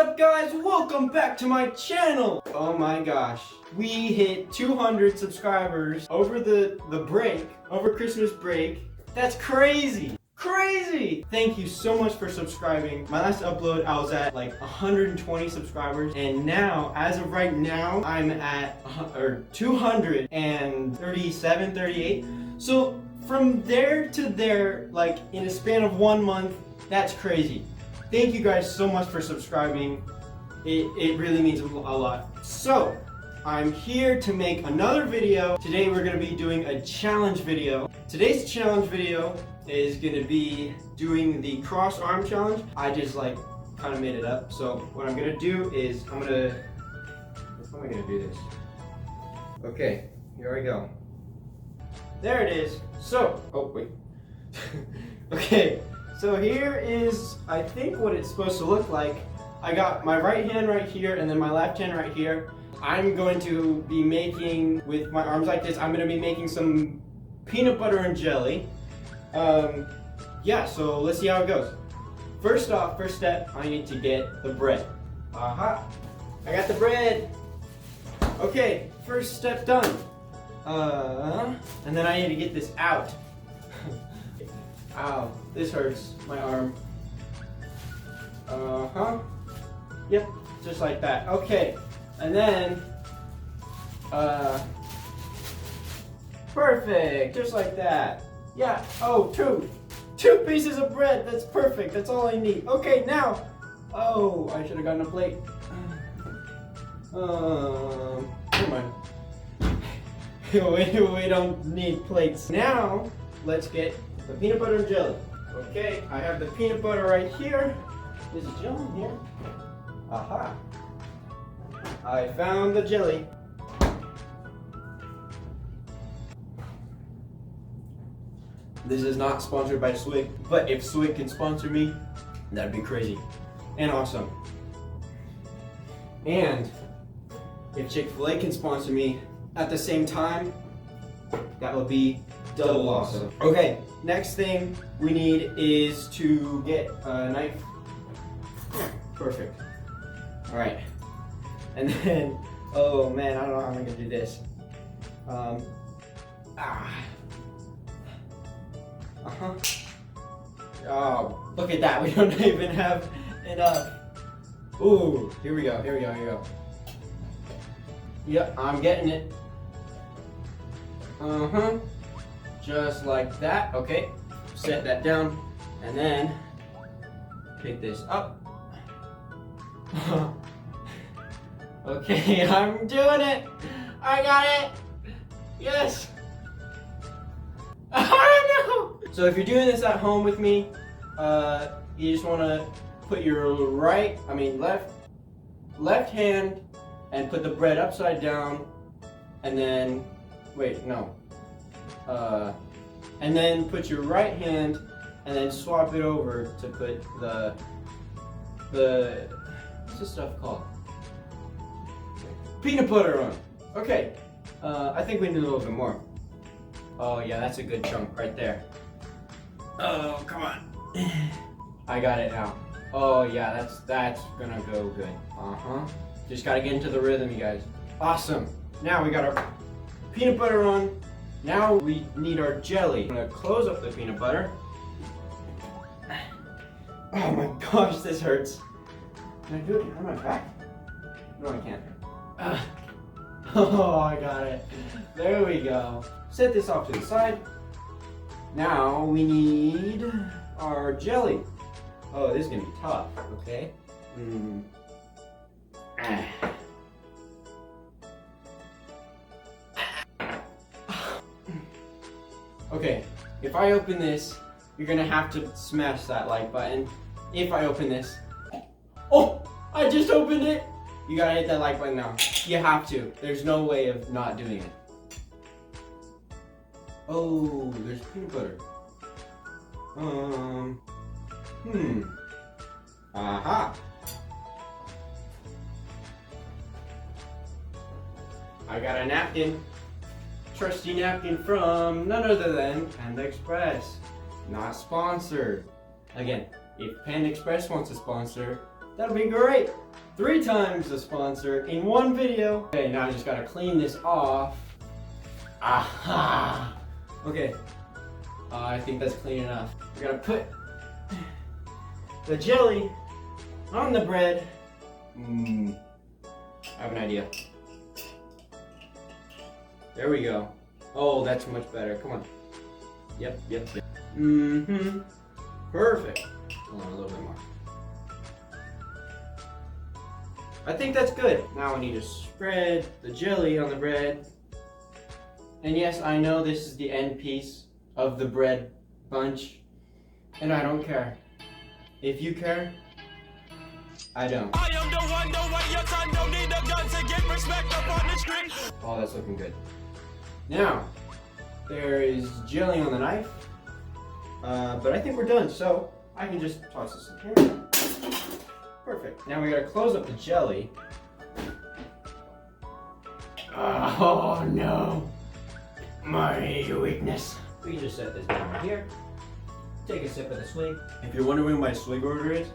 up guys? Welcome back to my channel! Oh my gosh. We hit 200 subscribers over the break, over Christmas break. That's crazy! Crazy! Thank you so much for subscribing. My last upload I was at like 120 subscribers, and now, as of right now, I'm at 237, 38. So from there to there, like in a span of 1 month, that's crazy. Thank you guys so much for subscribing. It really means a lot. So, I'm here to make another video. Today we're going to be doing a challenge video. Today's challenge video is going to be doing the cross arm challenge. I just kind of made it up. So what I'm going to do is how am I going to do this? Okay, here I go. There it is. So, oh wait. Okay. So here is, I think, what it's supposed to look like. I got my right hand right here and then my left hand right here. I'm going to be making, with my arms like this, I'm going to be making some peanut butter and jelly. Yeah, so let's see how it goes. First step, I need to get the bread. Aha! I got the bread! Okay, first step done. And then I need to get this out. Ow, this hurts, my arm. Yep, just like that. Okay, and then, perfect, just like that. Yeah, oh, two pieces of bread, that's perfect, that's all I need. Okay, now, oh, I should have gotten a plate. Never mind. We don't need plates. Now, let's get the peanut butter and jelly. Okay, I have the peanut butter right here. Is the jelly in here? Aha! I found the jelly. This is not sponsored by Swig, but if Swig can sponsor me, that'd be crazy and awesome. And if Chick-fil-A can sponsor me at the same time, that would be double awesome. Okay, next thing we need is to get a knife. Perfect. Alright. And then, oh man, I don't know how I'm gonna do this. Oh, look at that, we don't even have enough. Ooh, here we go. Yep, I'm getting it. Just like that. Okay, set that down, and then pick this up. Okay, I'm doing it. I got it. Yes. Oh no. So if you're doing this at home with me, you just want to put your left hand and put the bread upside down, and then and then put your right hand and then swap it over to put the what's this stuff called? Peanut butter on. Okay, I think we need a little bit more. Oh yeah, that's a good chunk right there. Oh, come on. I got it now. Oh yeah, that's gonna go good. Just gotta get into the rhythm, you guys. Awesome. Now we got our peanut butter on. Now we need our jelly. I'm gonna close up the peanut butter. Oh my gosh, this hurts. Can I do it behind my back? No, I can't. Oh, I got it. There we go. Set this off to the side. Now we need our jelly. Oh, this is gonna be tough. Okay. Okay, if I open this, you're gonna have to smash that like button. If I open this. Oh, I just opened it. You gotta hit that like button now. You have to. There's no way of not doing it. Oh, there's peanut butter. Aha. I got a napkin. Trusty napkin from none other than Panda Express. Not sponsored. Again, if Panda Express wants to sponsor, That'll be great. 3 times the sponsor in one video. Okay, now I just gotta clean this off. Aha! Okay, I think that's clean enough. We're gonna put the jelly on the bread. I have an idea. There we go. Oh, that's much better. Come on. Yep. Perfect. Hold on, a little bit more. I think that's good. Now we need to spread the jelly on the bread. And yes, I know this is the end piece of the bread bunch, and I don't care. If you care, I don't. I am the one, the way your son don't need a gun to get respect up on the street. Oh, that's looking good. Now, there is jelly on the knife, but I think we're done, so I can just toss this in here. Perfect. Now we gotta close up the jelly. Oh no, my weakness. We can just set this down right here. Take a sip of the swig. If you're wondering what my swig order is,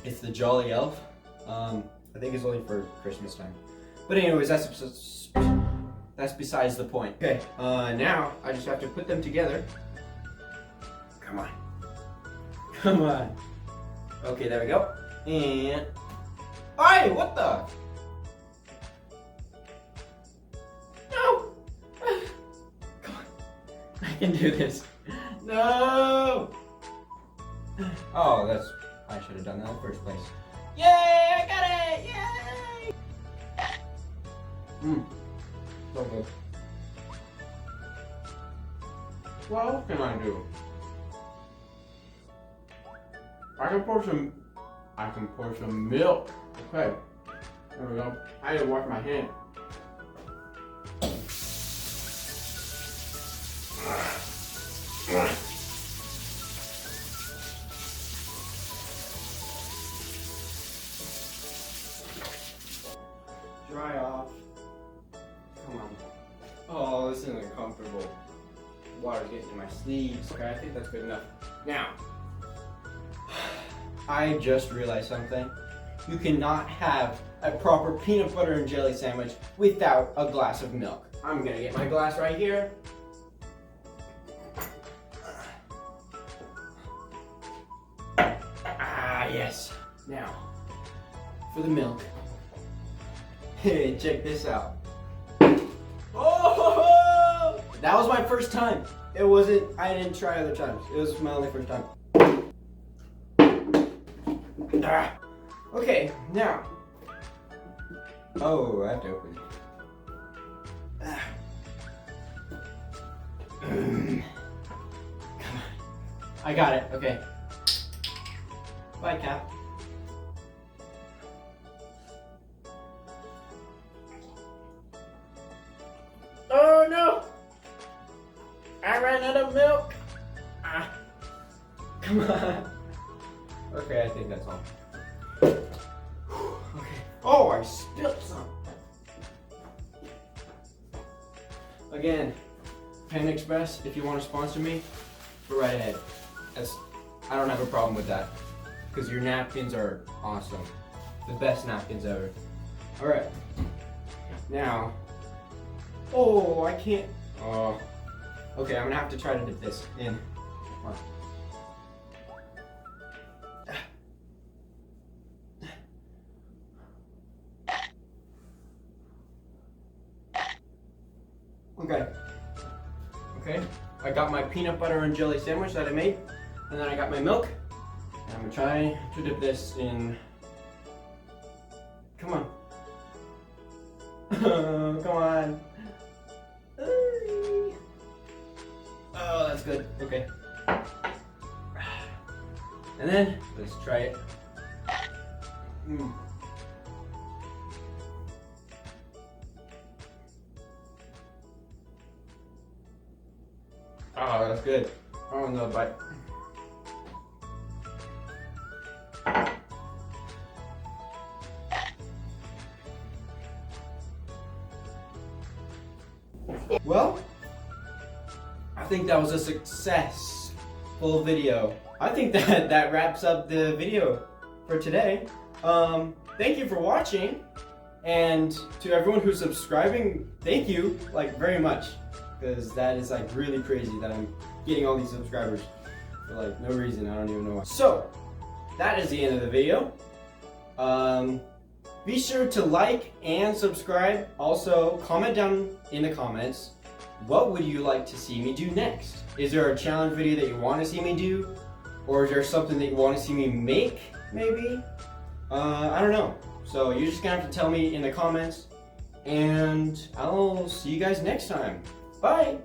it's the Jolly Elf. I think it's only for Christmas time. But anyways, that's besides the point. Okay, now I just have to put them together. Come on. Come on. Okay, there we go. And... Hey, what the? No! Come on. I can do this. No! Oh, that's... I should have done that in the first place. Yay! I got it! Yay! So good. What else can I do? I can pour some milk. Okay. There we go. I need to wash my hand. Dry off. Come on. Oh, this isn't uncomfortable. Water's getting in my sleeves. Okay, I think that's good enough. Now, I just realized something. You cannot have a proper peanut butter and jelly sandwich without a glass of milk. I'm gonna get my glass right here. Ah, yes. Now, for the milk. Hey, check this out. Oh! That was my first time. It wasn't, I didn't try other times. It was my only first time. Ah. Okay, now. Oh, I have to open it. Ah. Come on. I got it, okay. Bye, Cap. Oh no! I ran out of milk! Ah. Come on. Okay, I think that's all. Okay. Oh, I spilled some. Again, Panda Express, if you want to sponsor me, go right ahead. I don't have a problem with that. Because your napkins are awesome. The best napkins ever. Alright. Now. Oh, I can't. Oh. Okay, I'm gonna have to try to dip this in. Come on. Okay, I got my peanut butter and jelly sandwich that I made, and then I got my milk, and I'm gonna try to dip this in. Come on. Come on. Oh, that's good. Okay. And then, let's try it. Oh, that's good. Oh, another bite. Well, I think that was a successful video. I think that wraps up the video for today. Thank you for watching, and to everyone who's subscribing, thank you like very much, because that is like really crazy that I'm getting all these subscribers for like no reason. I don't even know why. So that is the end of the video. Be sure to like and subscribe. Also, comment down in the comments, what would you like to see me do next? Is there a challenge video that you want to see me do? Or is there something that you want to see me make, maybe? I don't know. So you're just gonna have to tell me in the comments, and I'll see you guys next time. Bye!